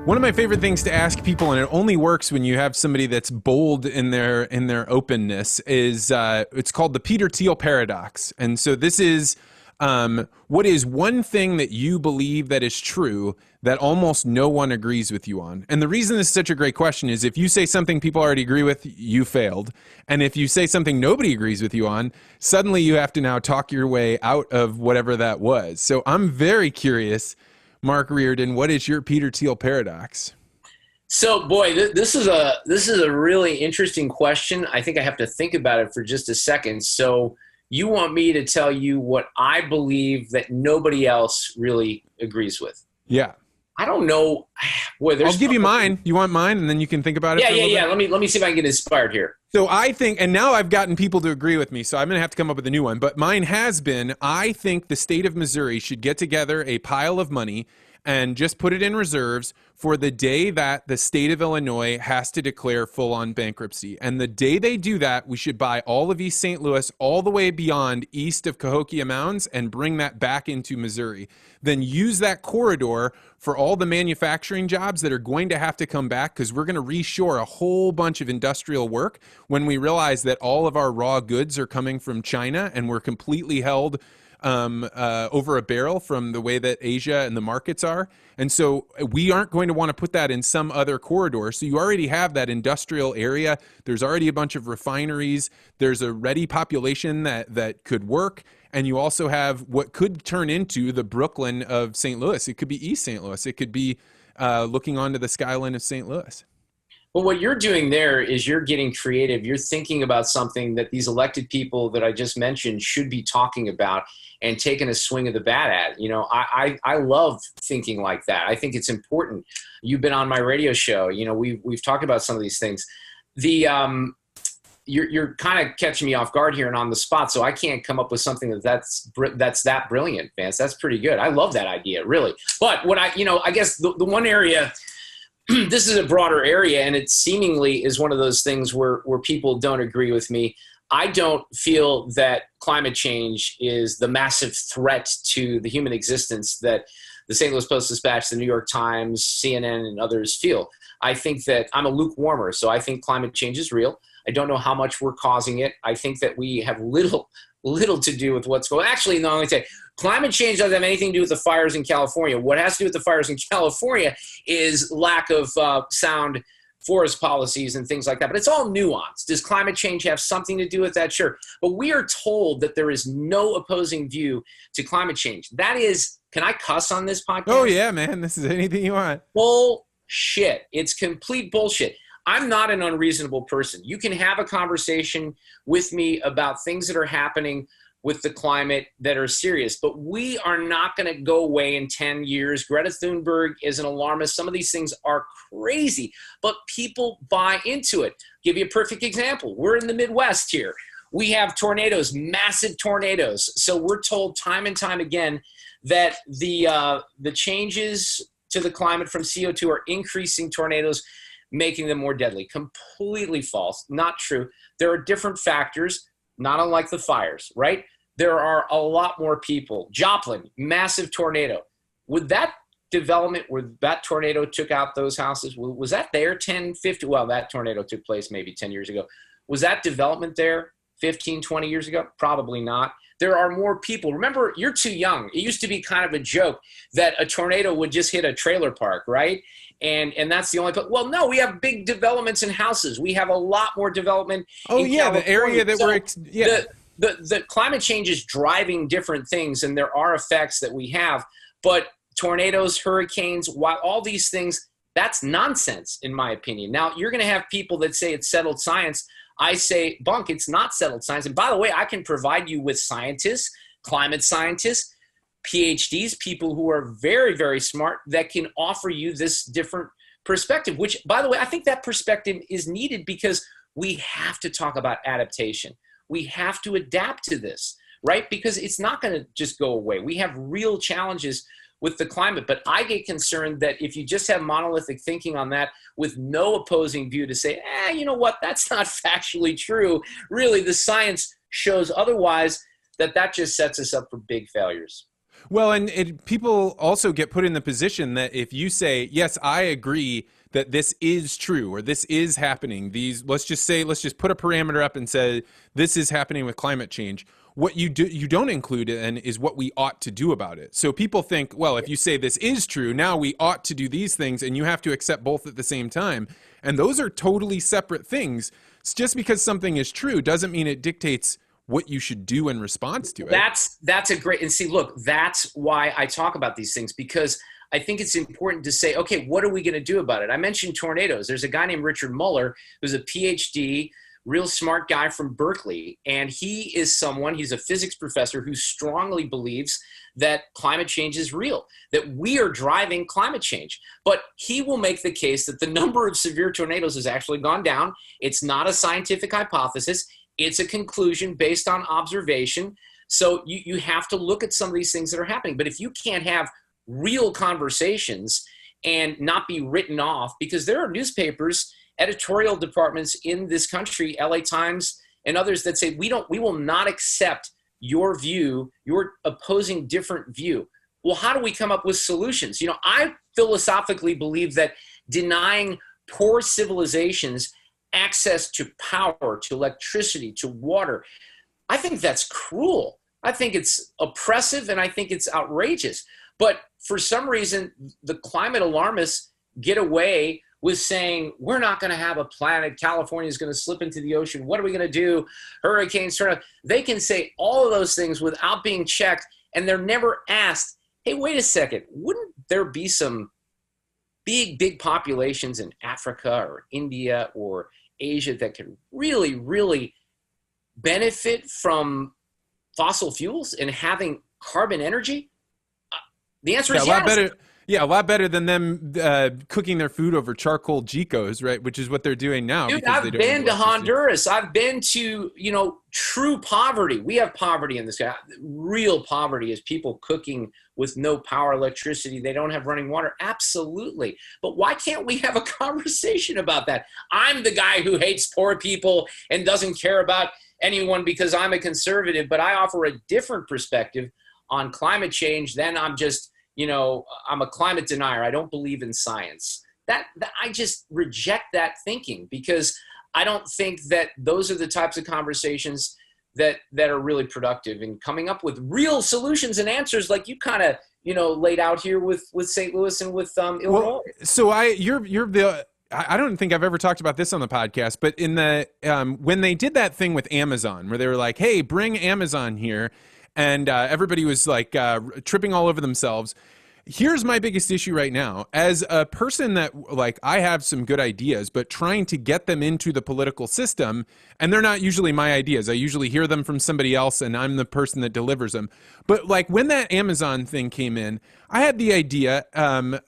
One of my favorite things to ask people, and it only works when you have somebody that's bold in their openness, is it's called the Peter Thiel paradox. And so this is what is one thing that you believe that is true that almost no one agrees with you on? And the reason this is such a great question is if you say something people already agree with, you failed. And if you say something nobody agrees with you on, suddenly you have to now talk your way out of whatever that was. So I'm very curious, Mark Reardon, what is your Peter Thiel paradox? So, boy, this is a really interesting question. I think I have to think about it for just a second. So, you want me to tell you what I believe that nobody else really agrees with? Yeah. I don't know. Boy, I'll give you mine. You want mine, and then you can think about it. Yeah. Let me see if I can get inspired here. So I think, and now I've gotten people to agree with me, so I'm going to have to come up with a new one. But mine has been, I think the state of Missouri should get together a pile of money and just put it in reserves for the day that the state of Illinois has to declare full-on bankruptcy. And the day they do that, we should buy all of East St. Louis all the way beyond east of Cahokia Mounds and bring that back into Missouri. Then use that corridor for all the manufacturing jobs that are going to have to come back, because we're going to reshore a whole bunch of industrial work when we realize that all of our raw goods are coming from China and we're completely held over a barrel from the way that Asia and the markets are. And so we aren't going to want to put that in some other corridor. So you already have that industrial area. There's already a bunch of refineries. There's a ready population that could work. And you also have what could turn into the Brooklyn of St. Louis. It could be East St. Louis. It could be looking onto the skyline of St. Louis. Well, what you're doing there is you're getting creative. You're thinking about something that these elected people that I just mentioned should be talking about and taking a swing of the bat at. You know, I love thinking like that. I think it's important. You've been on my radio show. You know, we've talked about some of these things. You're kind of catching me off guard here and on the spot, so I can't come up with something that's that brilliant, Vance. That's pretty good. I love that idea, really. But what I guess the one area. This is a broader area, and it seemingly is one of those things where people don't agree with me. I don't feel that climate change is the massive threat to the human existence that the St. Louis Post-Dispatch, the New York Times, CNN, and others feel. I think that I'm a lukewarmer, so I think climate change is real. I don't know how much we're causing it. I think that we have little to do with what's going on. Actually, no, let me tell you, climate change doesn't have anything to do with the fires in California. What has to do with the fires in California is lack of sound forest policies and things like that. But it's all nuanced. Does climate change have something to do with that? Sure. But we are told that there is no opposing view to climate change. That is, can I cuss on this podcast? Oh, yeah, man. This is anything you want. Bullshit. It's complete bullshit. I'm not an unreasonable person. You can have a conversation with me about things that are happening with the climate that are serious, but we are not going to go away in 10 years. Greta Thunberg is an alarmist. Some of these things are crazy, but people buy into it. Give you a perfect example. We're in the Midwest here. We have tornadoes, massive tornadoes. So we're told time and time again that the changes to the climate from CO2 are increasing tornadoes, making them more deadly. Completely false. Not true. There are different factors, not unlike the fires, right? There are a lot more people. Joplin, massive tornado. Would that development where that tornado took out those houses, was that there 10, 50? Well, that tornado took place maybe 10 years ago. Was that development there 15, 20 years ago? Probably not. There are more people. Remember, you're too young. It used to be kind of a joke that a tornado would just hit a trailer park, right? And that's the only place. Well, no, we have big developments in houses. We have a lot more development. Oh, yeah, California. The area that the climate change is driving different things, and there are effects that we have. But tornadoes, hurricanes, all these things, that's nonsense, in my opinion. Now, you're going to have people that say it's settled science. I say, bunk, it's not settled science. And by the way, I can provide you with scientists, climate scientists, PhDs, people who are very, very smart that can offer you this different perspective, which, by the way, I think that perspective is needed because we have to talk about adaptation. We have to adapt to this, right? Because it's not going to just go away. We have real challenges with the climate, but I get concerned that if you just have monolithic thinking on that with no opposing view to say, you know what, that's not factually true. Really, the science shows otherwise, that just sets us up for big failures. Well, and people also get put in the position that if you say, yes, I agree that this is true or this is happening, let's just put a parameter up and say this is happening with climate change. What you don't include in is what we ought to do about it. So people think, well, if you say this is true, now we ought to do these things, and you have to accept both at the same time. And those are totally separate things. Just because something is true doesn't mean it dictates what you should do in response to it. That's a great, and see, look, that's why I talk about these things, because I think it's important to say, okay, what are we going to do about it? I mentioned tornadoes. There's a guy named Richard Muller who's a PhD, real smart guy from Berkeley. And he's a physics professor who strongly believes that climate change is real, that we are driving climate change. But he will make the case that the number of severe tornadoes has actually gone down. It's not a scientific hypothesis. It's a conclusion based on observation. So you have to look at some of these things that are happening. But if you can't have real conversations and not be written off, because there are newspapers, editorial departments in this country, LA Times and others, that say we will not accept your view, your opposing different view. Well, how do we come up with solutions? I philosophically believe that denying poor civilizations access to power, to electricity, to water, I think that's cruel. I think it's oppressive, and I think it's outrageous. But for some reason, the climate alarmists get away with saying, we're not going to have a planet. California is going to slip into the ocean. What are we going to do? Hurricanes turn up. They can say all of those things without being checked, and they're never asked, hey, wait a second, wouldn't there be some big populations in Africa or India or Asia that could really, really benefit from fossil fuels and having carbon energy? The answer is yes. A lot better than them cooking their food over charcoal Jicos, right? Which is what they're doing now. Dude, I've been to Honduras. I've been to, true poverty. We have poverty in this country. Real poverty is people cooking with no power, electricity. They don't have running water. Absolutely. But why can't we have a conversation about that? I'm the guy who hates poor people and doesn't care about anyone because I'm a conservative, but I offer a different perspective on climate change. Then I'm just, I'm a climate denier. I don't believe in science. That I just reject that thinking, because I don't think that those are the types of conversations that are really productive in coming up with real solutions and answers, like you kind of, laid out here with St. Louis and with Illinois. Well, so I don't think I've ever talked about this on the podcast, but in the when they did that thing with Amazon, where they were like, hey, bring Amazon here, and everybody was like tripping all over themselves. Here's my biggest issue right now. As a person that, I have some good ideas, but trying to get them into the political system, and they're not usually my ideas. I usually hear them from somebody else, and I'm the person that delivers them. But when that Amazon thing came in, I had the idea,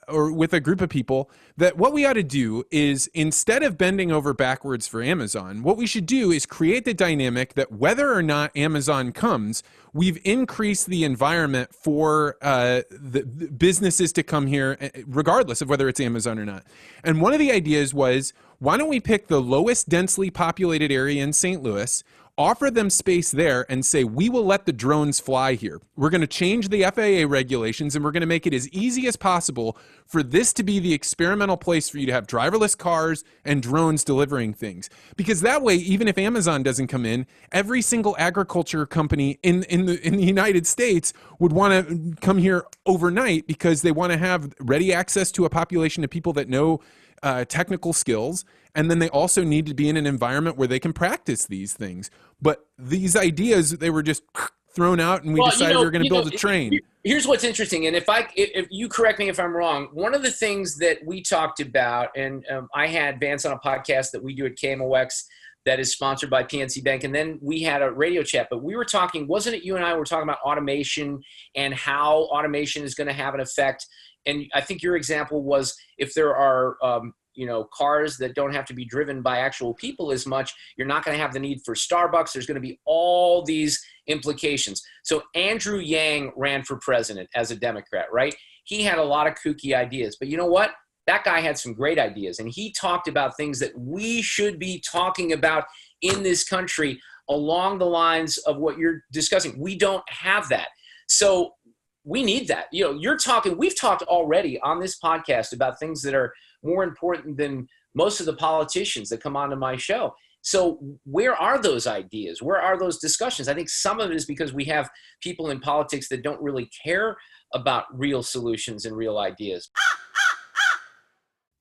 or with a group of people, that what we ought to do is, instead of bending over backwards for Amazon, what we should do is create the dynamic that whether or not Amazon comes, we've increased the environment for the businesses to come here, regardless of whether it's Amazon or not. And one of the ideas was, why don't we pick the lowest densely populated area in St. Louis, offer them space there, and say, we will let the drones fly here. We're going to change the FAA regulations, and we're going to make it as easy as possible for this to be the experimental place for you to have driverless cars and drones delivering things. Because that way, even if Amazon doesn't come in, every single agriculture company in the United States would want to come here overnight, because they want to have ready access to a population of people that know technical skills, and then they also need to be in an environment where they can practice these things. But these ideas, they were just thrown out, and we decided we were going to build a train. Here's what's interesting, and if you correct me if I'm wrong, one of the things that we talked about, and I had Vance on a podcast that we do at KMOX that is sponsored by PNC Bank, and then we had a radio chat, but we were talking, wasn't it you and I were talking about automation and how automation is going to have an effect? And I think your example was, if there are cars that don't have to be driven by actual people as much, you're not going to have the need for Starbucks. There's going to be all these implications. So Andrew Yang ran for president as a Democrat, right? He had a lot of kooky ideas, but you know what? That guy had some great ideas, and he talked about things that we should be talking about in this country along the lines of what you're discussing. We don't have that. So We need that. We've talked already on this podcast about things that are more important than most of the politicians that come onto my show. So where are those ideas? Where are those discussions? I think some of it is because we have people in politics that don't really care about real solutions and real ideas.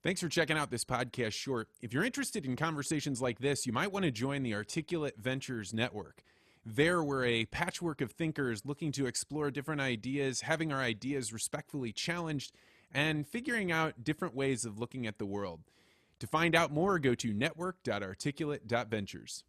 Thanks for checking out this podcast short. If you're interested in conversations like this, you might want to join the Articulate Ventures Network. There, we're a patchwork of thinkers looking to explore different ideas, having our ideas respectfully challenged, and figuring out different ways of looking at the world. To find out more, go to network.articulate.ventures.